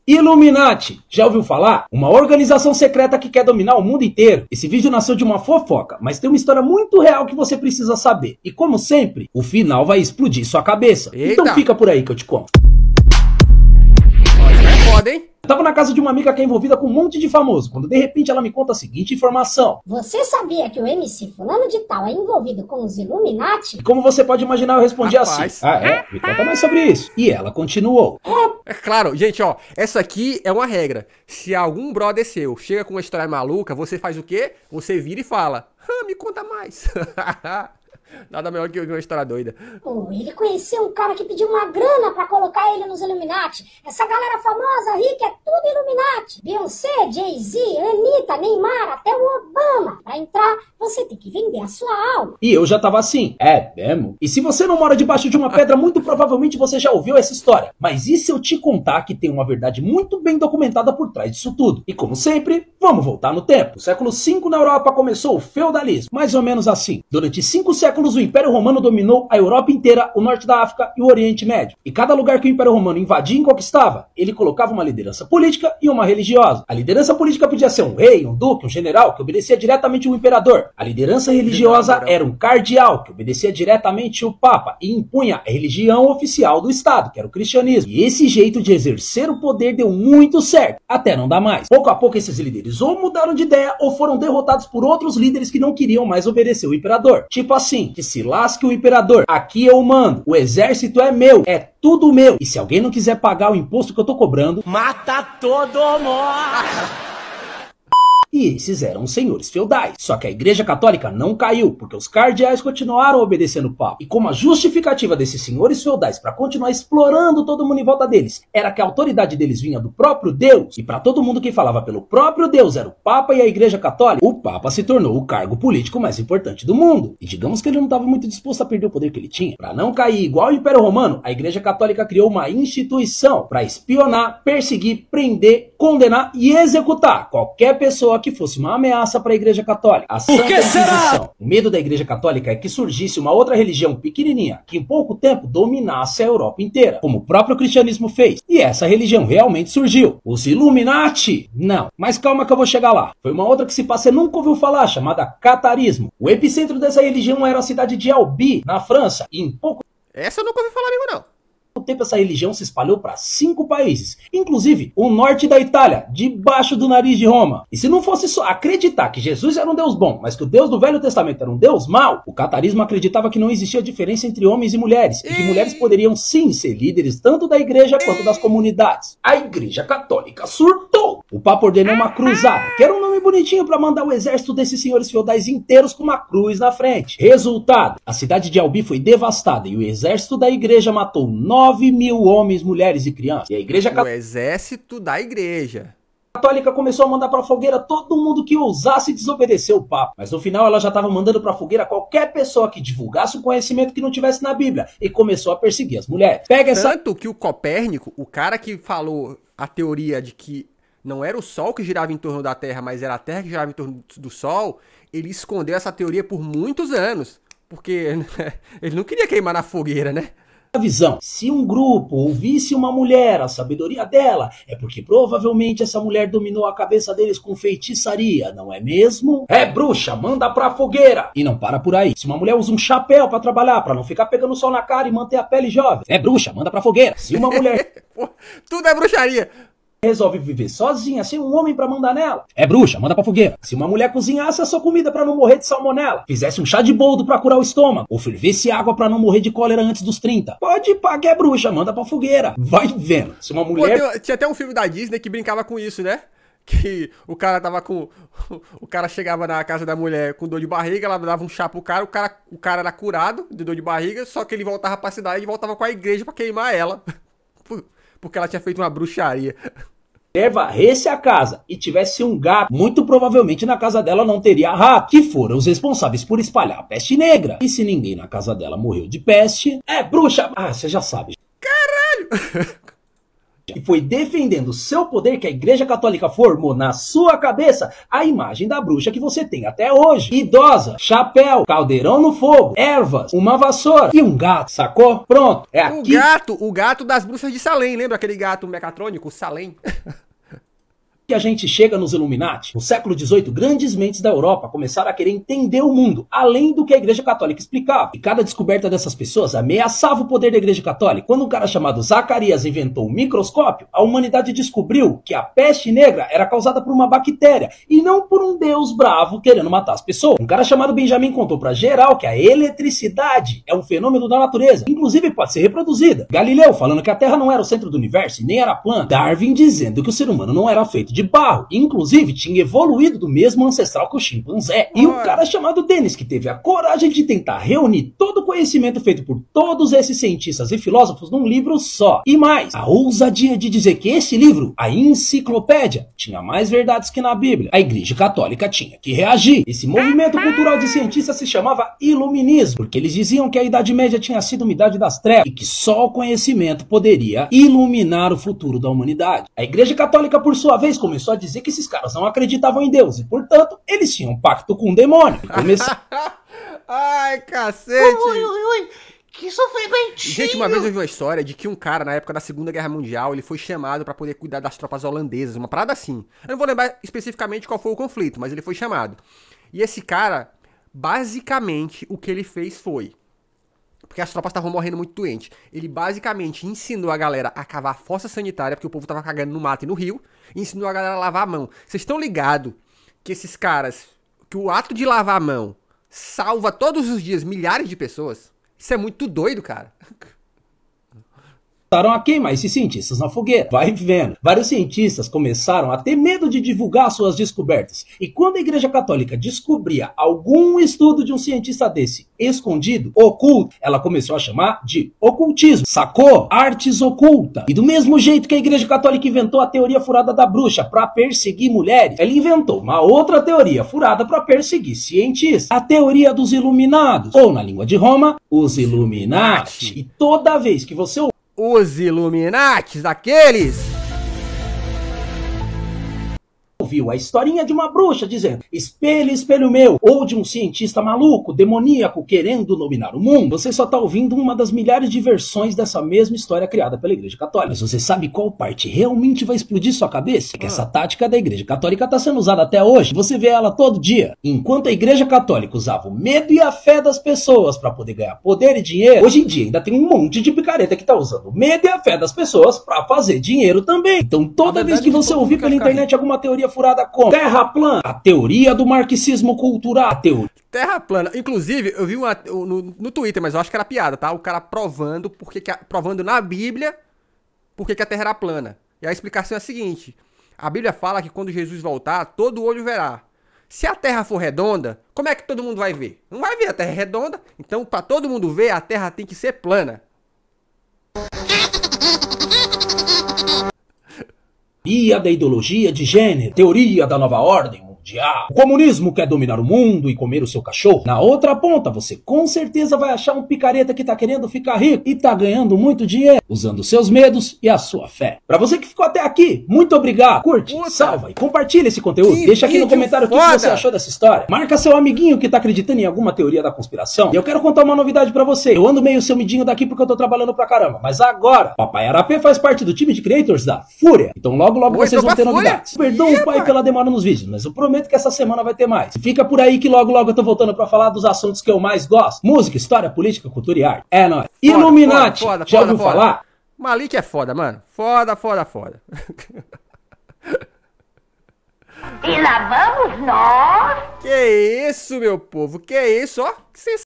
Illuminati, já ouviu falar? Uma organização secreta que quer dominar o mundo inteiro. Esse vídeo nasceu de uma fofoca, mas tem uma história muito real que você precisa saber. E como sempre, o final vai explodir sua cabeça. Eita. Então fica por aí que eu te conto. É foda, hein? Eu tava na casa de uma amiga que é envolvida com um monte de famoso, quando de repente ela me conta a seguinte informação. Você sabia que o MC fulano de tal é envolvido com os Illuminati? E como você pode imaginar, eu respondi Rapaz. assim. Ah, é? Me conta mais sobre isso. E ela continuou. É claro, gente, ó, essa aqui é uma regra. Se algum brother seu chega com uma história maluca, você faz o quê? Você vira e fala, me conta mais. Nada melhor que uma história doida. Pô, ele conheceu um cara que pediu uma grana pra colocar ele nos Illuminati. Essa galera famosa, rica, é tudo Illuminati. Beyoncé, Jay-Z, Anitta, Neymar, até o Obama. Pra entrar, você tem que vender a sua alma. E eu já tava assim, é mesmo? E se você não mora debaixo de uma pedra, muito provavelmente você já ouviu essa história. Mas e se eu te contar que tem uma verdade muito bem documentada por trás disso tudo? E como sempre, vamos voltar no tempo. No século V na Europa começou o feudalismo, mais ou menos assim. Durante 5 séculos o Império Romano dominou a Europa inteira, o norte da África e o Oriente Médio. E cada lugar que o Império Romano invadia e conquistava, ele colocava uma liderança política e uma religiosa. A liderança política podia ser um rei, um duque, um general, que obedecia diretamente ao imperador. A liderança religiosa era um cardeal, que obedecia diretamente ao Papa e impunha a religião oficial do Estado, que era o cristianismo. E esse jeito de exercer o poder deu muito certo, até não dar mais. Pouco a pouco esses líderes ou mudaram de ideia ou foram derrotados por outros líderes que não queriam mais obedecer o imperador. Tipo assim, que se lasque o imperador, aqui eu mando, o exército é meu, é tudo meu. E se alguém não quiser pagar o imposto que eu tô cobrando, mata todo mundo! E esses eram os senhores feudais. Só que a Igreja Católica não caiu, porque os cardeais continuaram obedecendo o Papa. E como a justificativa desses senhores feudais para continuar explorando todo mundo em volta deles era que a autoridade deles vinha do próprio Deus, e para todo mundo que falava pelo próprio Deus era o Papa e a Igreja Católica, o Papa se tornou o cargo político mais importante do mundo. E digamos que ele não estava muito disposto a perder o poder que ele tinha. Para não cair igual ao Império Romano, a Igreja Católica criou uma instituição para espionar, perseguir, prender, condenar e executar qualquer pessoa que fosse uma ameaça para a Igreja Católica. A Santa Inquisição. O medo da Igreja Católica é que surgisse uma outra religião pequenininha que em pouco tempo dominasse a Europa inteira, como o próprio cristianismo fez. E essa religião realmente surgiu. Os Illuminati? Não. Mas calma que eu vou chegar lá. Foi uma outra que se passa, você nunca ouviu falar, chamada Catarismo. O epicentro dessa religião era a cidade de Albi, na França, e em pouco Essa eu nunca ouvi falar mesmo, não. tempo essa religião se espalhou para 5 países, inclusive o norte da Itália, debaixo do nariz de Roma. E se não fosse só acreditar que Jesus era um Deus bom, mas que o Deus do Velho Testamento era um Deus mau, o catarismo acreditava que não existia diferença entre homens e mulheres, e que mulheres poderiam sim ser líderes tanto da igreja quanto das comunidades. A Igreja Católica surtou. O Papa ordenou uma cruzada, que era um nome bonitinho para mandar o exército desses senhores feudais inteiros com uma cruz na frente. Resultado, a cidade de Albi foi devastada e o exército da igreja matou 9.000 homens, mulheres e crianças. E a Igreja O exército da igreja. Católica começou a mandar pra fogueira todo mundo que ousasse desobedecer o Papa. Mas no final ela já estava mandando pra fogueira qualquer pessoa que divulgasse o conhecimento que não tivesse na Bíblia. E começou a perseguir as mulheres. Pega essa... Tanto que o Copérnico, o cara que falou a teoria de que não era o Sol que girava em torno da Terra, mas era a Terra que girava em torno do Sol, ele escondeu essa teoria por muitos anos. Porque ele não queria queimar na fogueira, né? Visão. Se um grupo ouvisse uma mulher, a sabedoria dela, é porque provavelmente essa mulher dominou a cabeça deles com feitiçaria, não é mesmo? É bruxa, manda pra fogueira! E não para por aí. Se uma mulher usa um chapéu pra trabalhar, pra não ficar pegando sol na cara e manter a pele jovem, é bruxa, manda pra fogueira. Se uma mulher... Tudo é bruxaria. Resolve viver sozinha, sem um homem pra mandar nela, é bruxa, manda pra fogueira. Se uma mulher cozinhasse a sua comida pra não morrer de salmonela, fizesse um chá de boldo pra curar o estômago, ou fervesse água pra não morrer de cólera antes dos 30, pode pagar, é bruxa, manda pra fogueira. Vai vendo. Se uma mulher... Pô, tinha até um filme da Disney que brincava com isso, né? Que o cara tava com... O cara chegava na casa da mulher com dor de barriga, ela dava um chá pro cara, o cara era curado de dor de barriga, só que ele voltava pra cidade e voltava com a igreja pra queimar ela. Porque ela tinha feito uma bruxaria. Se varresse a casa e tivesse um gato, muito provavelmente na casa dela não teria rato, que foram os responsáveis por espalhar a peste negra. E se ninguém na casa dela morreu de peste, é bruxa. Ah, você já sabe. Caralho! E foi defendendo o seu poder que a Igreja Católica formou na sua cabeça a imagem da bruxa que você tem até hoje. Idosa, chapéu, caldeirão no fogo, ervas, uma vassoura e um gato, sacou? Pronto, é aqui. O gato das bruxas de Salem, lembra aquele gato mecatrônico, Salem? que a gente chega nos Illuminati? No século XVIII, grandes mentes da Europa começaram a querer entender o mundo, além do que a Igreja Católica explicava. E cada descoberta dessas pessoas ameaçava o poder da Igreja Católica. Quando um cara chamado Zacarias inventou o microscópio, a humanidade descobriu que a peste negra era causada por uma bactéria, e não por um deus bravo querendo matar as pessoas. Um cara chamado Benjamin contou pra geral que a eletricidade é um fenômeno da natureza, inclusive pode ser reproduzida. Galileu falando que a Terra não era o centro do universo e nem era plana. Darwin dizendo que o ser humano não era feito de barro, inclusive tinha evoluído do mesmo ancestral que o chimpanzé. E um cara chamado Denis, que teve a coragem de tentar reunir todo o conhecimento feito por todos esses cientistas e filósofos num livro só. E mais, a ousadia de dizer que esse livro, a enciclopédia, tinha mais verdades que na Bíblia. A Igreja Católica tinha que reagir. Esse movimento cultural de cientistas se chamava Iluminismo, porque eles diziam que a Idade Média tinha sido uma idade das trevas e que só o conhecimento poderia iluminar o futuro da humanidade. A Igreja Católica, por sua vez, começou a dizer que esses caras não acreditavam em Deus e, portanto, eles tinham um pacto com o demônio. Ai, cacete! Ui, que isso foi mentir. Gente, uma vez eu vi uma história de que um cara, na época da Segunda Guerra Mundial, ele foi chamado pra poder cuidar das tropas holandesas, uma parada assim. Eu não vou lembrar especificamente qual foi o conflito, mas ele foi chamado. E esse cara, basicamente, o que ele fez foi... Porque as tropas estavam morrendo muito doentes. Ele basicamente ensinou a galera a cavar fossa sanitária, porque o povo tava cagando no mato e no rio, e ensinou a galera a lavar a mão. Vocês estão ligados que esses caras, que o ato de lavar a mão salva todos os dias milhares de pessoas? Isso é muito doido, cara. Começaram a queimar esses cientistas na fogueira. Vai vendo. Vários cientistas começaram a ter medo de divulgar suas descobertas. E quando a Igreja Católica descobria algum estudo de um cientista desse escondido, oculto, ela começou a chamar de ocultismo. Sacou? Artes ocultas. E do mesmo jeito que a Igreja Católica inventou a teoria furada da bruxa para perseguir mulheres, ela inventou uma outra teoria furada para perseguir cientistas. A teoria dos iluminados. Ou, na língua de Roma, os Illuminati. E toda vez que você Os Illuminatis, aqueles... ouviu a historinha de uma bruxa dizendo espelho, espelho meu, ou de um cientista maluco, demoníaco, querendo dominar o mundo, você só tá ouvindo uma das milhares de versões dessa mesma história criada pela Igreja Católica. Mas você sabe qual parte realmente vai explodir sua cabeça? É que essa tática da Igreja Católica tá sendo usada até hoje. Você vê ela todo dia. Enquanto a Igreja Católica usava o medo e a fé das pessoas para poder ganhar poder e dinheiro, hoje em dia ainda tem um monte de picareta que tá usando o medo e a fé das pessoas para fazer dinheiro também. Então toda vez que você ouvir pela internet alguma teoria furada como Terra plana, a teoria do marxismo cultural, a teoria Terra plana. Inclusive, eu vi no Twitter, mas eu acho que era piada, tá? O cara provando, provando na Bíblia por que a Terra era plana. E a explicação é a seguinte. A Bíblia fala que quando Jesus voltar, todo olho verá. Se a Terra for redonda, como é que todo mundo vai ver? Não vai ver, a Terra é redonda. Então, para todo mundo ver, a Terra tem que ser plana. teoria da ideologia de gênero, teoria da nova ordem mundial. O comunismo quer dominar o mundo e comer o seu cachorro. Na outra ponta, você com certeza vai achar um picareta que tá querendo ficar rico e tá ganhando muito dinheiro, usando seus medos e a sua fé. Pra você que ficou até aqui, muito obrigado. Curte, salva e compartilha esse conteúdo. Deixa aqui no comentário o que você achou dessa história. Marca seu amiguinho que tá acreditando em alguma teoria da conspiração. E eu quero contar uma novidade pra você. Eu ando meio sumidinho daqui porque eu tô trabalhando pra caramba. Mas agora, Papai Arapê faz parte do time de creators da Fúria. Então logo vocês vão ter novidades. Perdoa o pai pela demora nos vídeos, mas eu prometo que essa semana vai ter mais. Fica por aí que logo eu tô voltando pra falar dos assuntos que eu mais gosto. Música, história, política, cultura e arte. É nóis. Illuminati, já ouviu falar? Malik é foda, mano. Foda. E lá vamos nós. Que isso, meu povo? Que isso, ó. Que